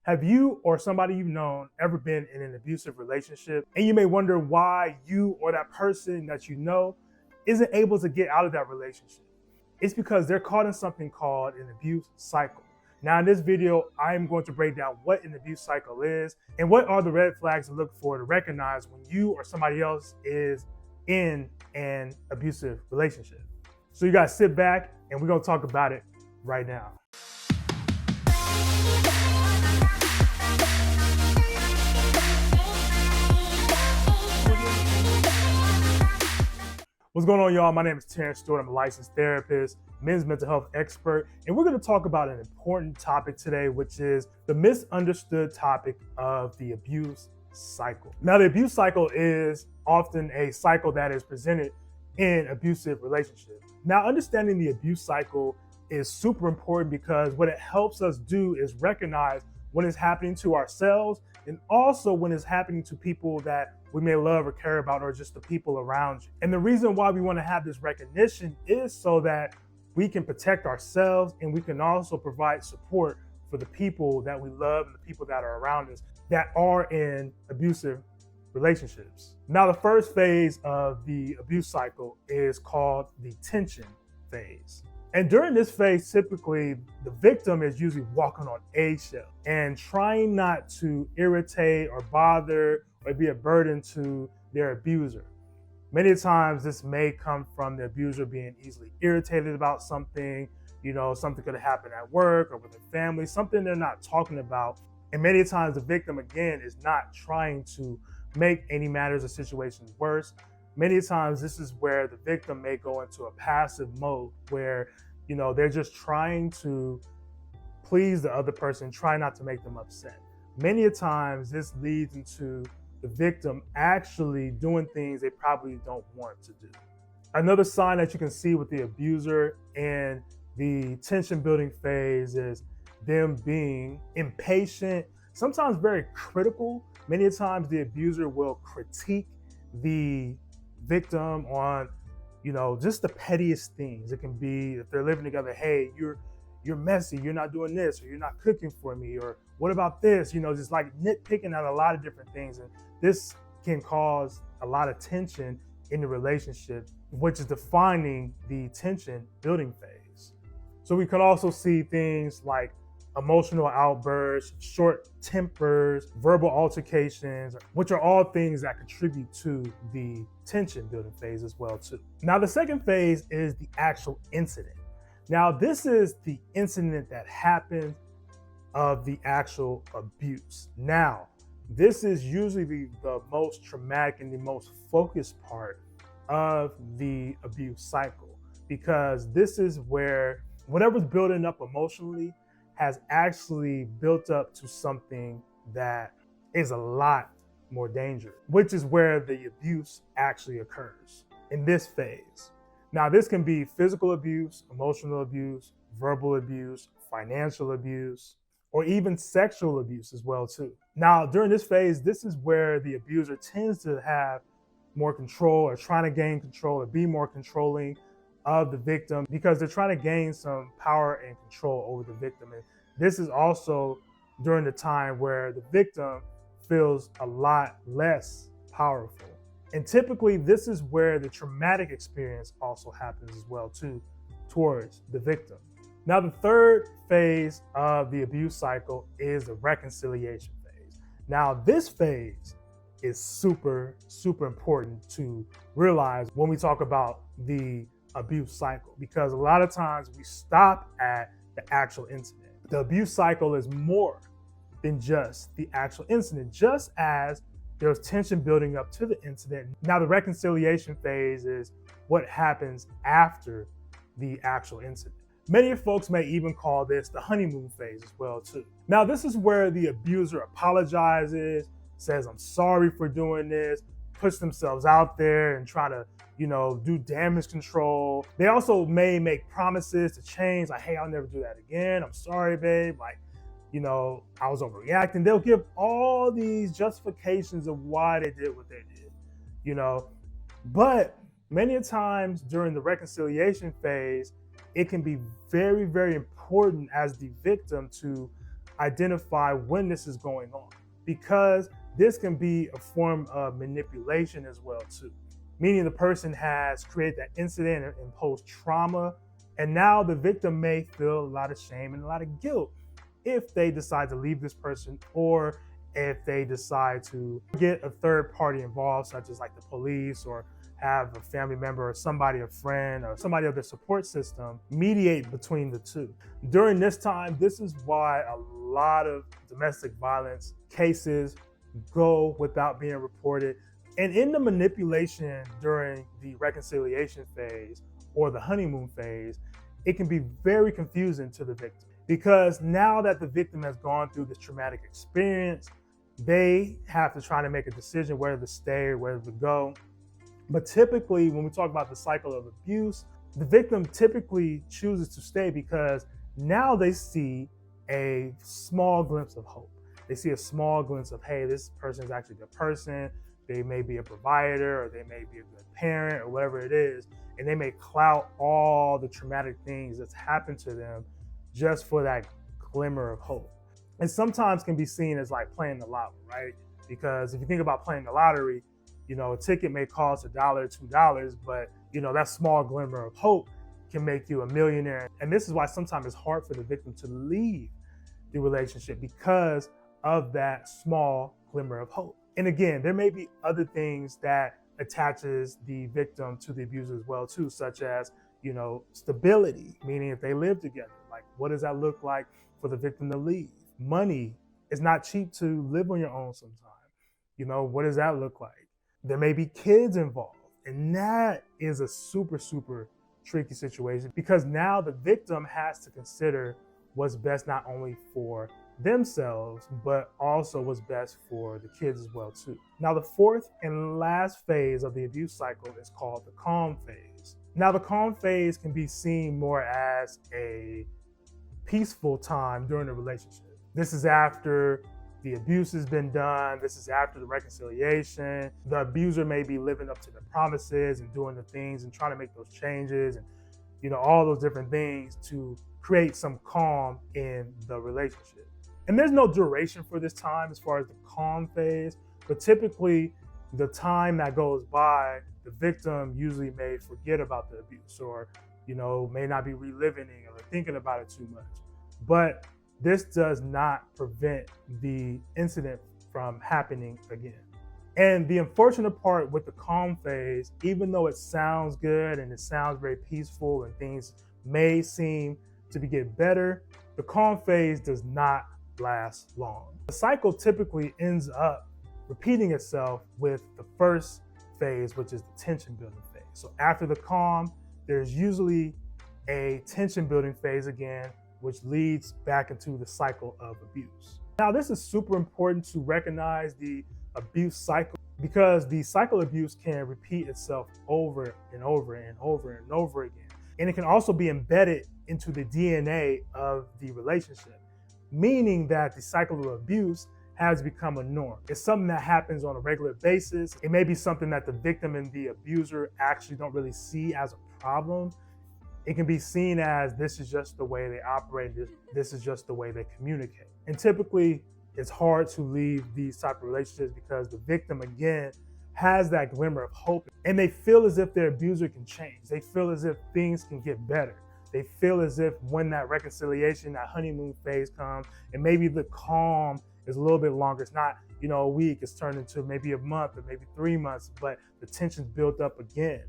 Have you or somebody you've known ever been in an abusive relationship? And you may wonder why you or that person that you know isn't able to get out of that relationship. It's because they're caught in something called an abuse cycle. Now in this video, I'm going to break down what an abuse cycle is and what are the red flags to look for to recognize when you or somebody else is in an abusive relationship. So you guys sit back and we're gonna talk about it right now. What's going on, y'all? My name is Terrence, Stewart. I'm a licensed therapist, men's mental health expert, and we're going to talk about an important topic today, which is the misunderstood topic of the abuse cycle. Now, the abuse cycle is often a cycle that is presented in abusive relationships. Now, understanding the abuse cycle is super important because what it helps us do is recognize when it's happening to ourselves and also when it's happening to people that we may love or care about, or just the people around you. And the reason why we want to have this recognition is so that we can protect ourselves and we can also provide support for the people that we love and the people that are around us that are in abusive relationships. Now, the first phase of the abuse cycle is called the tension phase. And during this phase, typically, the victim is usually walking on eggshells and trying not to irritate or bother or be a burden to their abuser. Many times, this may come from the abuser being easily irritated about something, something could have happened at work or with their family, something they're not talking about. And many times, the victim, again, is not trying to make any matters or situations worse. Many times, this is where the victim may go into a passive mode where, they're just trying to please the other person, try not to make them upset. Many times, this leads into the victim actually doing things they probably don't want to do. Another sign that you can see with the abuser in the tension building phase is them being impatient, sometimes very critical. Many times, the abuser will critique the victim on just the pettiest things. It can be if they're living together, hey, you're messy, you're not doing this, or you're not cooking for me, or what about this? Just like nitpicking at a lot of different things. And this can cause a lot of tension in the relationship, which is defining the tension building phase. So we can also see things like emotional outbursts, short tempers, verbal altercations, which are all things that contribute to the tension building phase as well too. Now, the second phase is the actual incident. Now, this is the incident that happened of the actual abuse. Now, this is usually the most traumatic and the most focused part of the abuse cycle, because this is where whatever's building up emotionally has actually built up to something that is a lot more dangerous, which is where the abuse actually occurs in this phase. Now, this can be physical abuse, emotional abuse, verbal abuse, financial abuse, or even sexual abuse as well too. Now, during this phase, this is where the abuser tends to have more control or trying to gain control or be more controlling of the victim because they're trying to gain some power and control over the victim. And this is also during the time where the victim feels a lot less powerful. And typically this is where the traumatic experience also happens as well too, towards the victim. Now, the third phase of the abuse cycle is the reconciliation phase. Now, this phase is super, super important to realize when we talk about the abuse cycle, because a lot of times we stop at the actual incident. The abuse cycle is more than just the actual incident, just as there's tension building up to the incident. Now, the reconciliation phase is what happens after the actual incident. Many folks may even call this the honeymoon phase as well too. Now, this is where the abuser apologizes, says, I'm sorry for doing this, push themselves out there and try to do damage control. They also may make promises to change, like, hey, I'll never do that again. I'm sorry, babe. I was overreacting. They'll give all these justifications of why they did what they did, But many times during the reconciliation phase, it can be very, very important as the victim to identify when this is going on, because this can be a form of manipulation as well too. Meaning the person has created that incident and imposed trauma, and now the victim may feel a lot of shame and a lot of guilt if they decide to leave this person, or if they decide to get a third party involved, such as like the police, or have a family member or somebody, a friend or somebody of their support system, mediate between the two. During this time, this is why a lot of domestic violence cases go without being reported. And in the manipulation during the reconciliation phase or the honeymoon phase, it can be very confusing to the victim, because now that the victim has gone through this traumatic experience, they have to try to make a decision whether to stay or whether to go. But typically, when we talk about the cycle of abuse, the victim typically chooses to stay because now they see a small glimpse of hope. They see a small glimpse of, hey, this person is actually a good person. They may be a provider, or they may be a good parent, or whatever it is. And they may clout all the traumatic things that's happened to them just for that glimmer of hope. And sometimes can be seen as like playing the lottery, right? Because if you think about playing the lottery, a ticket may cost $1 or $2, but that small glimmer of hope can make you a millionaire. And this is why sometimes it's hard for the victim to leave the relationship, because of that small glimmer of hope. And again, there may be other things that attaches the victim to the abuser as well too, such as, stability, meaning if they live together, like what does that look like for the victim to leave? Money is not cheap to live on your own sometimes. What does that look like? There may be kids involved, and that is a super, super tricky situation, because now the victim has to consider what's best not only for themselves, but also what's best for the kids as well too. Now, the fourth and last phase of the abuse cycle is called the calm phase. Now, the calm phase can be seen more as a peaceful time during the relationship. This is after the abuse has been done. This is after the reconciliation. The abuser may be living up to the promises and doing the things and trying to make those changes and, all those different things to create some calm in the relationship. And there's no duration for this time as far as the calm phase, but typically the time that goes by, the victim usually may forget about the abuse, or, may not be reliving it or thinking about it too much. But this does not prevent the incident from happening again. And the unfortunate part with the calm phase, even though it sounds good and it sounds very peaceful and things may seem to get better, the calm phase does not last long. The cycle typically ends up repeating itself with the first phase, which is the tension building phase. So after the calm, there's usually a tension building phase again, which leads back into the cycle of abuse. Now, this is super important to recognize the abuse cycle, because the cycle of abuse can repeat itself over and over and over and over again. And it can also be embedded into the DNA of the relationship, meaning that the cycle of abuse has become a norm. It's something that happens on a regular basis. It may be something that the victim and the abuser actually don't really see as a problem. It can be seen as this is just the way they operate, this is just the way they communicate. And typically, it's hard to leave these type of relationships because the victim, again, has that glimmer of hope, and they feel as if their abuser can change. They feel as if things can get better. They feel as if when that reconciliation, that honeymoon phase comes, and maybe the calm is a little bit longer. It's not, a week, it's turned into maybe a month or maybe 3 months, but the tension's built up again.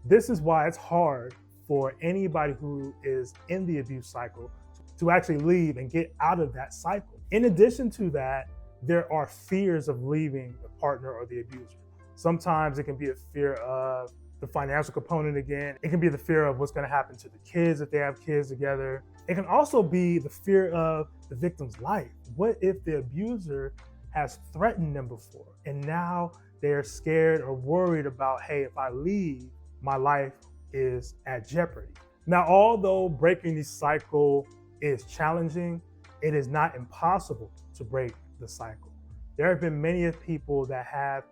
This is why it's hard for anybody who is in the abuse cycle to actually leave and get out of that cycle. In addition to that, there are fears of leaving the partner or the abuser. Sometimes it can be a fear of the financial component again. It can be the fear of what's going to happen to the kids if they have kids together. It can also be the fear of the victim's life. What if the abuser has threatened them before, and now they're scared or worried about, hey, if I leave, my life is at jeopardy. Now, although breaking the cycle is challenging, it is not impossible to break the cycle. There have been many people that have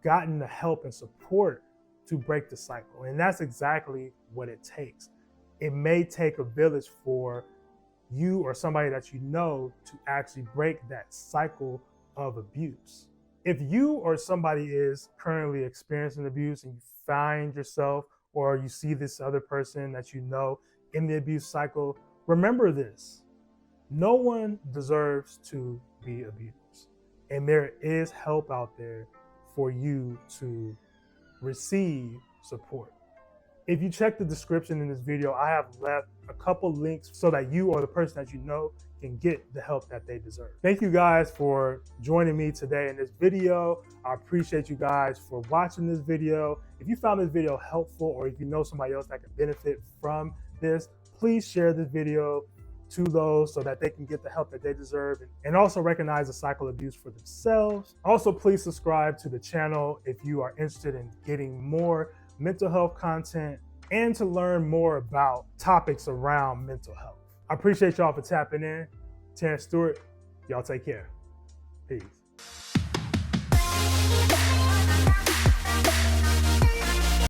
gotten the help and support to break the cycle, and that's exactly what it takes. It may take a village for you or somebody that you know to actually break that cycle of abuse. If you or somebody is currently experiencing abuse and you find yourself or you see this other person that you know in the abuse cycle, remember this: no one deserves to be abused. And there is help out there for you to receive support. If you check the description in this video, I have left a couple links so that you or the person that you know can get the help that they deserve. Thank you guys for joining me today in this video. I appreciate you guys for watching this video. If you found this video helpful, or if you know somebody else that can benefit from this, please share this video to those so that they can get the help that they deserve and also recognize the cycle of abuse for themselves. Also, please subscribe to the channel if you are interested in getting more mental health content and to learn more about topics around mental health. I appreciate y'all for tapping in. Terrence, Stewart, y'all take care. Peace.